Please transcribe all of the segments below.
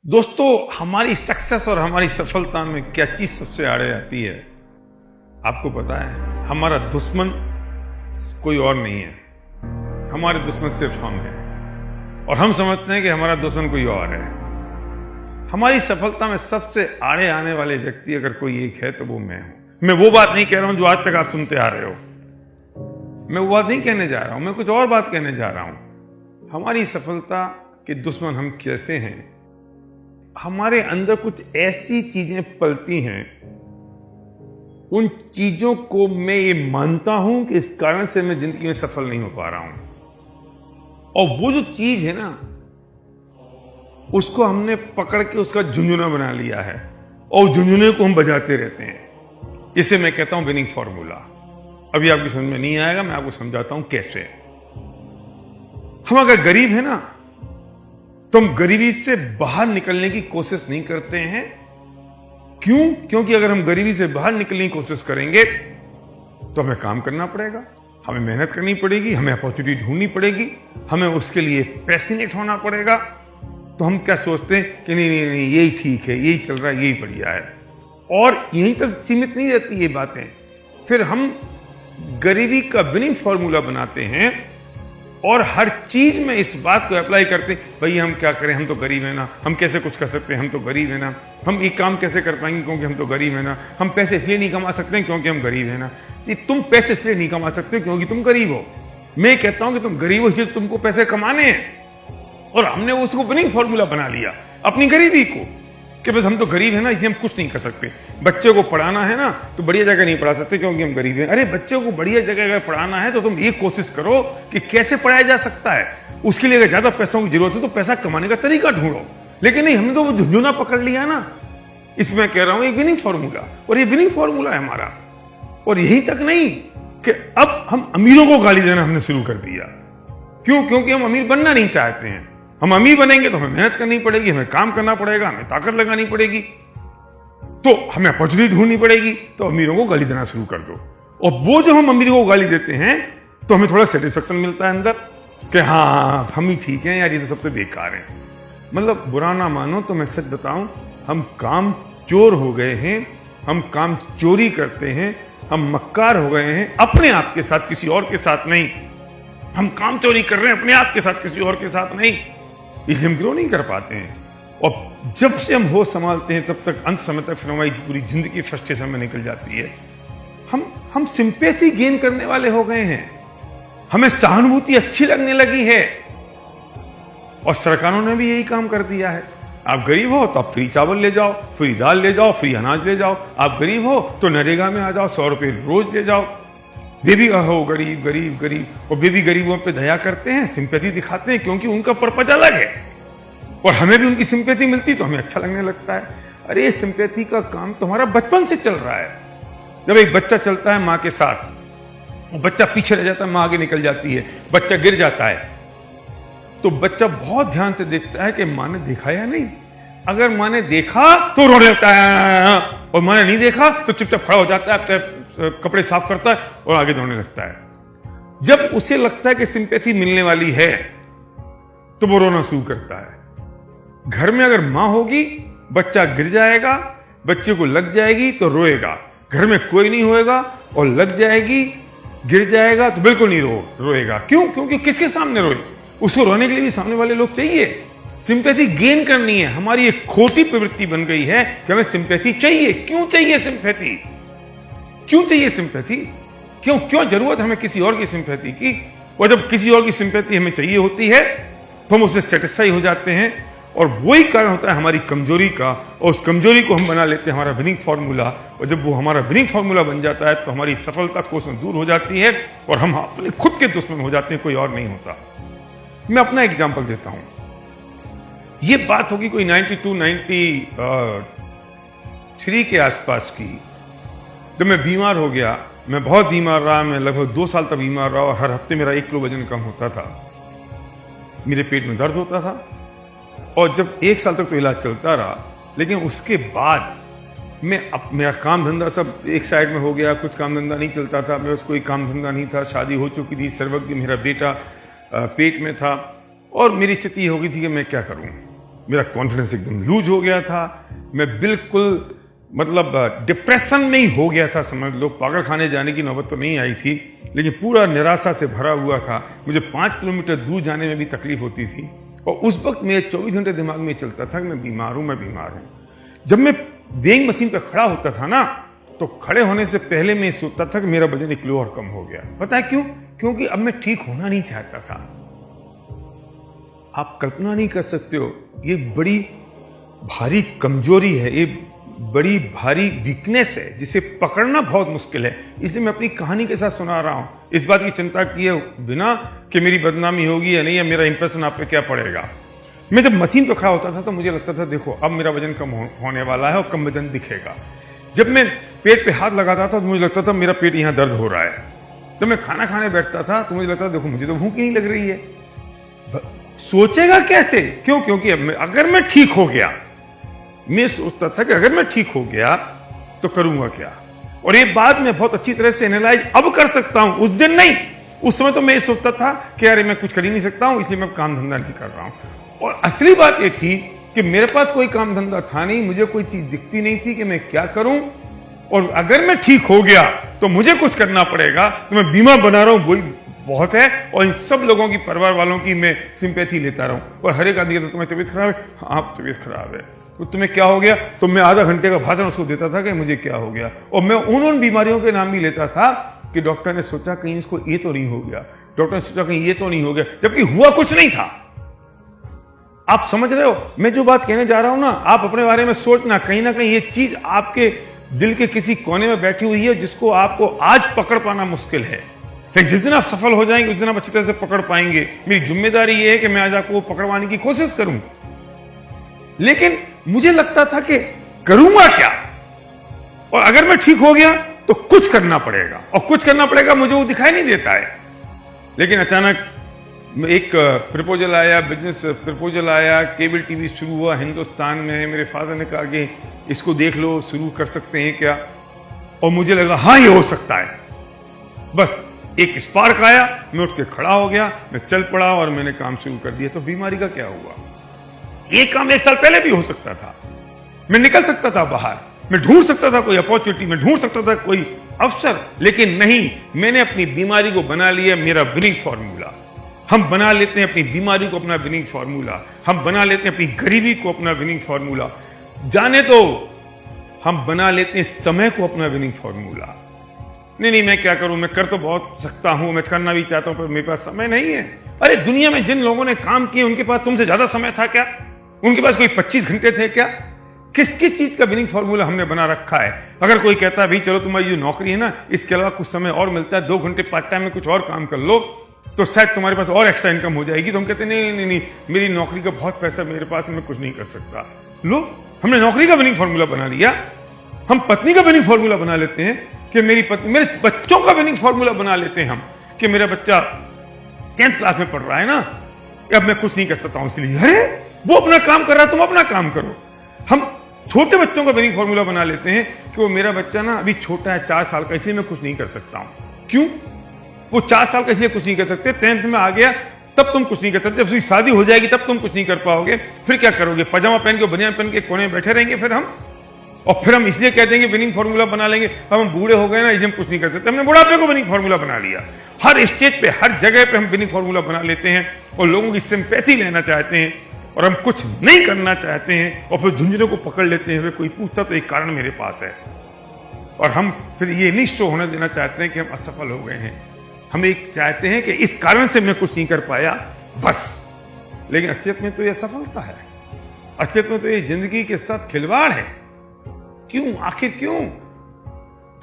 दोस्तों, हमारी सक्सेस और हमारी सफलता में क्या चीज सबसे आड़े आती है आपको पता है? हमारा दुश्मन कोई और नहीं है, हमारे दुश्मन सिर्फ हम हैं और हम समझते हैं कि हमारा दुश्मन कोई और है। हमारी सफलता में सबसे आड़े आने वाले व्यक्ति अगर कोई एक है तो वो मैं हूं। मैं वो बात नहीं कह रहा हूं जो आज तक आप सुनते आ रहे हो, मैं वो बात नहीं कहने जा रहा हूं, मैं कुछ और बात कहने जा रहा हूं। हमारी सफलता के दुश्मन हम कैसे हैं? हमारे अंदर कुछ ऐसी चीजें पलती हैं, उन चीजों को मैं ये मानता हूं कि इस कारण से मैं जिंदगी में सफल नहीं हो पा रहा हूं। और वो जो चीज है ना, उसको हमने पकड़ के उसका झुंझुना बना लिया है और झुंझुने को हम बजाते रहते हैं। इसे मैं कहता हूं विनिंग फॉर्मूला। अभी आपकी समझ में नहीं आएगा, मैं आपको समझाता हूं कैसे। हम अगर गरीब है ना तो हम गरीबी से बाहर निकलने की कोशिश नहीं करते हैं। क्यों? क्योंकि अगर हम गरीबी से बाहर निकलने की कोशिश करेंगे तो हमें काम करना पड़ेगा, हमें मेहनत करनी पड़ेगी, हमें अपॉर्चुनिटी ढूंढनी पड़ेगी, हमें उसके लिए पैशनेट होना पड़ेगा। तो हम क्या सोचते हैं कि नहीं नहीं नहीं, यही ठीक है, यही चल रहा है, यही बढ़िया है। और यहीं तक सीमित नहीं रहती ये बातें। फिर हम गरीबी का विनिंग फॉर्मूला बनाते हैं और हर चीज में इस बात को अप्लाई करते हैं, भैया हम क्या करें, हम तो गरीब है ना, हम कैसे कुछ कर सकते हैं, हम तो गरीब है ना, हम ये काम कैसे कर पाएंगे क्योंकि हम तो गरीब है ना, हम पैसे इसलिए नहीं कमा सकते क्योंकि हम गरीब है ना। तुम पैसे इसलिए नहीं कमा सकते क्योंकि तुम गरीब हो। मैं कहता हूं कि तुम गरीब हो इसलिए तुमको पैसे कमाने हैं, और हमने उसको विनिंग फॉर्मूला बना लिया अपनी गरीबी को कि बस हम तो गरीब है ना इसलिए हम कुछ नहीं कर सकते। बच्चे को पढ़ाना है ना तो बढ़िया जगह नहीं पढ़ा सकते क्योंकि हम गरीब हैं। अरे बच्चे को बढ़िया जगह अगर पढ़ाना है तो तुम ये कोशिश करो कि कैसे पढ़ाया जा सकता है। उसके लिए अगर ज्यादा पैसों की जरूरत है तो पैसा कमाने का तरीका ढूंढो। लेकिन नहीं, हमने तो वो झुंझुना पकड़ लिया ना। इसमें कह रहा हूं एक विनिंग फॉर्मूला, और ये विनिंग फॉर्मूला है हमारा। और यहीं तक नहीं कि अब हम अमीरों को गाली देना हमने शुरू कर दिया। क्यों? क्योंकि हम अमीर बनना नहीं चाहते हैं। हम अमीर बनेंगे तो हमें मेहनत करनी पड़ेगी, हमें काम करना पड़ेगा, हमें ताकत लगानी पड़ेगी, तो हमें अपॉर्चुनिटी ढूंढनी पड़ेगी। तो अमीरों को गाली देना शुरू कर दो। और वो जो हम अमीरों को गाली देते हैं तो हमें थोड़ा सेटिस्फेक्शन मिलता है अंदर कि हाँ हम ही ठीक हैं यार, ये तो सब तो बेकार है। मतलब बुरा ना मानो तो मैं सच बताऊं, हम काम चोर हो गए हैं, हम काम चोरी करते हैं, हम मक्कार हो गए हैं अपने आप के साथ, किसी और के साथ नहीं। हम काम चोरी कर रहे हैं अपने आप के साथ, किसी और के साथ नहीं। इसे हम ग्रो नहीं कर पाते हैं। और जब से हम होश संभालते हैं तब तक अंत समय तक फिर हमारी पूरी जिंदगी फ्रस्ट्रेशन में निकल जाती है। हम सिंपैथी गेन करने वाले हो गए हैं, हमें सहानुभूति अच्छी लगने लगी है। और सरकारों ने भी यही काम कर दिया है। आप गरीब हो तो आप फ्री चावल ले जाओ, फ्री दाल ले जाओ, फ्री अनाज ले जाओ। आप गरीब हो तो नरेगा में आ जाओ, 100 रुपये रोज ले जाओ। वे भी हो गरीब गरीब गरीब, और वे भी गरीबों पे दया करते हैं, सिंपैथी दिखाते हैं क्योंकि उनका पर्पज अलग है। और हमें भी उनकी सिंपैथी मिलती तो हमें अच्छा लगने लगता है। अरे सिंपैथी का काम तो हमारा बचपन से चल रहा है। जब एक बच्चा चलता है माँ के साथ, वो बच्चा पीछे रह जाता है, माँ आगे निकल जाती है, बच्चा गिर जाता है, तो बच्चा बहुत ध्यान से देखता है कि माँ ने देखा या नहीं। अगर माँ ने देखा तो रोने लगता है, और माँ ने नहीं देखा तो चुपचाप खड़ा हो जाता है, कपड़े साफ करता है और आगे दौड़ने लगता है। जब उसे लगता है कि सिंपैथी मिलने वाली है तो वो रोना शुरू करता है। घर में अगर मां होगी, बच्चा गिर जाएगा, बच्चे को लग जाएगी तो रोएगा। घर में कोई नहीं होएगा और लग जाएगी, गिर जाएगा तो बिल्कुल नहीं रोएगा। क्यों? क्योंकि किसके सामने रोए? उसको रोने के लिए भी सामने वाले लोग चाहिए। सिंपैथी गेन करनी है। हमारी एक खोटी प्रवृत्ति बन गई है कि हमें सिंपैथी चाहिए। क्यों चाहिए सिंपैथी? क्यों चाहिए सिंपैथी? क्यों जरूरत हमें किसी और की सिंपैथी की? और जब किसी और की सिंपैथी हमें चाहिए होती है तो हम उसमें सेटिस्फाई हो जाते हैं, और वही कारण होता है हमारी कमजोरी का। और उस कमजोरी को हम बना लेते हैं हमारा विनिंग फॉर्मूला। और जब वो हमारा विनिंग फॉर्मूला बन जाता है तो हमारी सफलता कोसों दूर हो जाती है और हम अपने खुद के दुश्मन हो जाते हैं, कोई और नहीं होता। मैं अपना एग्जाम्पल देता हूं। ये बात होगी कोई 92-93 के आसपास की, जब मैं बीमार हो गया। मैं बहुत बीमार रहा, मैं लगभग 2 साल तक बीमार रहा और हर हफ्ते मेरा 1 किलो वजन कम होता था। मेरे पेट में दर्द होता था और जब 1 साल तक तो इलाज चलता रहा, लेकिन उसके बाद मेरा काम धंधा सब एक साइड में हो गया। कुछ काम धंधा नहीं चलता था, मेरा कोई काम धंधा नहीं था, शादी हो चुकी थी, सर्वज्ञ मेरा बेटा पेट में था और मेरी स्थिति हो गई थी कि मैं क्या करूं। मेरा कॉन्फिडेंस एकदम लूज हो गया था, मैं बिल्कुल मतलब डिप्रेशन में ही हो गया था, समझ लो। पागल खाने जाने की नौबत तो नहीं आई थी, लेकिन पूरा निराशा से भरा हुआ था। मुझे 5 किलोमीटर दूर जाने में भी तकलीफ होती थी, और उस वक्त मेरे 24 घंटे दिमाग में चलता था कि मैं बीमार हूं, मैं बीमार हूं। जब मैं वेइंग मशीन पर खड़ा होता था ना, तो खड़े होने से पहले मैं सोचता था कि मेरा वजन 1 किलो और कम हो गया। पता है क्यों? क्योंकि अब मैं ठीक होना नहीं चाहता था। आप कल्पना नहीं कर सकते हो, ये बड़ी भारी कमजोरी है, ये बड़ी भारी वीकनेस है, जिसे पकड़ना बहुत मुश्किल है। इसलिए मैं अपनी कहानी के साथ सुना रहा हूं, इस बात की चिंता किए बिना कि मेरी बदनामी होगी या नहीं, या मेरा इंप्रेशन आप पे क्या पड़ेगा। मैं जब मशीन पर खड़ा होता था तो मुझे लगता था देखो अब मेरा वजन कम होने वाला है और कम वजन दिखेगा। जब मैं पेट पे हाथ लगाता था तो मुझे लगता था मेरा पेट यहाँ दर्द हो रहा है। जब मैं खाना खाने बैठता था तो मुझे लगता था देखो मुझे तो भूख ही नहीं लग रही है। सोचेगा कैसे? क्यों? क्योंकि अगर मैं ठीक हो गया, मैं सोचता था कि अगर मैं ठीक हो गया तो करूंगा क्या। और ये बात मैं बहुत अच्छी तरह से एनालाइज अब कर सकता हूं, उस दिन नहीं। उस समय तो मैं ये सोचता था कि अरे मैं कुछ कर ही नहीं सकता हूं, इसलिए मैं काम धंधा नहीं कर रहा हूं। और असली बात ये थी कि मेरे पास कोई काम धंधा था नहीं, मुझे कोई चीज दिखती नहीं थी कि मैं क्या करूं। और अगर मैं ठीक हो गया तो मुझे कुछ करना पड़ेगा, तो मैं बीमा बना रहा हूं वही बहुत है। और इन सब लोगों की, परिवार वालों की मैं सिंपैथी लेता रहूं। और हर एक आदमी कहता तुम्हें तबीयत खराब है, हाँ तबीयत खराब है, तो तुम्हें क्या हो गया? तो मैं आधा घंटे का भाषण उसको देता था कि मुझे क्या हो गया। और मैं उन बीमारियों के नाम भी लेता था कि डॉक्टर ने सोचा कहीं इसको ये तो नहीं हो गया, डॉक्टर ने सोचा कहीं ये तो नहीं हो गया, जबकि हुआ कुछ नहीं था। आप समझ रहे हो मैं जो बात कहने जा रहा हूं ना? आप अपने बारे में सोचना, कहीं ना कहीं ये चीज आपके दिल के किसी कोने में बैठी हुई है, जिसको आपको आज पकड़ पाना मुश्किल है। लेकिन जिस दिन आप सफल हो जाएंगे उस दिन आप अच्छी तरह से पकड़ पाएंगे। मेरी जिम्मेदारी ये है कि मैं आज आपको पकड़वाने की कोशिश करूं। लेकिन मुझे लगता था कि करूंगा क्या, और अगर मैं ठीक हो गया तो कुछ करना पड़ेगा, और कुछ करना पड़ेगा मुझे वो दिखाई नहीं देता है। लेकिन अचानक एक प्रपोजल आया, बिजनेस प्रपोजल आया, केबल टीवी शुरू हुआ हिंदुस्तान में। मेरे फादर ने कहा कि इसको देख लो, शुरू कर सकते हैं क्या? और मुझे लगा हाँ ये हो सकता है। बस एक स्पार्क आया, मैं उठ के खड़ा हो गया, मैं चल पड़ा और मैंने काम शुरू कर दिया। तो बीमारी का क्या हुआ? ये काम 1 साल पहले भी हो सकता था। मैं निकल सकता था बाहर, मैं ढूंढ सकता था कोई अपॉर्चुनिटी, मैं ढूंढ सकता था कोई अवसर, लेकिन नहीं, मैंने अपनी बीमारी को बना लिया मेरा विनिंग फॉर्मूला। हम बना लेते हैं अपनी बीमारी को अपना विनिंग फॉर्मूला, हम बना लेते हैं अपनी गरीबी को अपना विनिंग फॉर्मूला, जाने तो हम बना लेते हैं समय को अपना विनिंग फॉर्मूला। नहीं मैं क्या करूं, मैं कर तो बहुत सकता हूं, मैं करना भी चाहता हूं, पर मेरे पास समय नहीं है। अरे दुनिया में जिन लोगों ने काम किए उनके पास तुमसे ज्यादा समय था क्या? उनके पास कोई 25 घंटे थे क्या? किस किस चीज का विनिंग फॉर्मूला हमने बना रखा है? अगर कोई कहता है भाई चलो तुम्हारी जो नौकरी है ना, इसके अलावा कुछ समय और मिलता है, 2 घंटे पार्ट टाइम में कुछ और काम कर लो तो शायद तुम्हारे पास और एक्स्ट्रा इनकम हो जाएगी। तो हम कहते हैं नहीं, मेरी नौकरी का बहुत पैसा मेरे पास, मैं कुछ नहीं कर सकता। लो, हमने नौकरी का विनिंग फॉर्मूला बना लिया। हम पत्नी का विनिंग फॉर्मूला बना लेते हैं कि मेरी पत्नी, मेरे बच्चों का विनिंग फॉर्मूला बना लेते हैं हम कि मेरा बच्चा 10th क्लास में पढ़ रहा है ना, अब मैं कुछ नहीं कर सकता हूं, इसलिए अरे वो अपना काम कर रहा है, तुम अपना काम करो। हम छोटे बच्चों का विनिंग फॉर्मूला बना लेते हैं कि वो मेरा बच्चा ना अभी छोटा है, 4 साल का, इसलिए मैं कुछ नहीं कर सकता हूं। क्यों? वो 4 साल का इसलिए कुछ नहीं कर सकते, 10th में आ गया तब तुम कुछ नहीं कर सकते, जब उसकी शादी हो जाएगी तब तुम कुछ नहीं कर पाओगे। फिर क्या करोगे? पजामा पहन के, बनियान पहन के कोने में बैठे रहेंगे फिर हम, और फिर हम इसलिए कहते हैं कि विनिंग फॉर्मूला बना लेंगे, अब हम बूढ़े हो गए ना, इसलिए हम कुछ नहीं कर सकते। हमने बुढ़ापे को विनिंग फॉर्मूला बना लिया। हर स्टेज पे, हर जगह पे हम विनिंग फॉर्मूला बना लेते हैं और लोगों की सिंपैथी लेना चाहते हैं, और हम कुछ नहीं करना चाहते हैं, और फिर झुंझुनों को पकड़ लेते हैं। कोई पूछता तो एक कारण मेरे पास है, और हम फिर ये नहीं शो होने देना चाहते हैं कि हम असफल हो गए हैं। हम एक चाहते हैं कि इस कारण से मैं कुछ नहीं कर पाया बस। लेकिन असलियत में तो यह सफलता है, असलियत में तो ये जिंदगी के साथ खिलवाड़ है। क्यों? आखिर क्यों?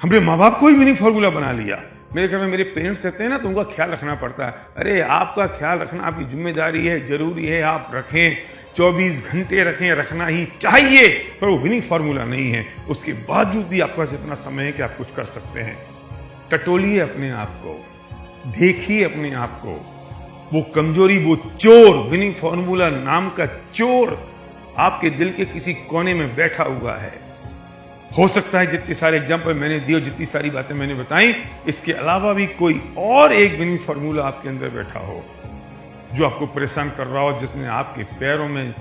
हमने माँ बाप को ही विनिंग फॉर्मूला बना लिया। मेरे घर में मेरे पेरेंट्स रहते हैं ना, तो उनका ख्याल रखना पड़ता है। अरे आपका ख्याल रखना आपकी जिम्मेदारी है, जरूरी है, आप रखें, 24 घंटे रखें, रखना ही चाहिए, पर वो विनिंग फॉर्मूला नहीं है। उसके बावजूद भी आपके पास इतना समय है कि आप कुछ कर सकते हैं। टटोलिए अपने आप को, देखिए अपने आप को। वो कमजोरी, वो चोर, विनिंग फॉर्मूला नाम का चोर आपके दिल के किसी कोने में बैठा हुआ है। हो सकता है जितने सारे एग्जाम्पल मैंने दिए, जितनी सारी बातें मैंने बताई, इसके अलावा भी कोई और एक विनिंग फॉर्मूला आपके अंदर बैठा हो जो आपको परेशान कर रहा हो, जिसने आपके पैरों में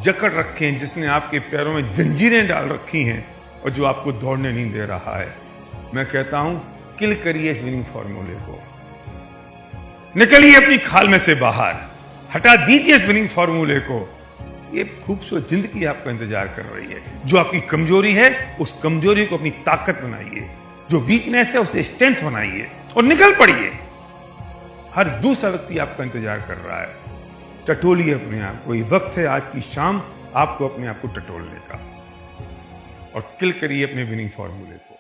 जकड़ रखे हैं, जिसने आपके पैरों में जंजीरें डाल रखी हैं और जो आपको दौड़ने नहीं दे रहा है, मैं कहता हूं किल करिए इस विनिंग फॉर्मूले को, निकलिए अपनी खाल में से बाहर, हटा दीजिए इस विनिंग फॉर्मूले को। ये खूबसूरत जिंदगी आपका इंतजार कर रही है। जो आपकी कमजोरी है उस कमजोरी को अपनी ताकत बनाइए, जो वीकनेस है उसे स्ट्रेंथ बनाइए और निकल पड़िए। हर दूसरा व्यक्ति आपका इंतजार कर रहा है। टटोलिए अपने आप को, ये वक्त है आज की शाम आपको अपने आप को टटोलने का और किल करिए अपने विनिंग फॉर्मूले को।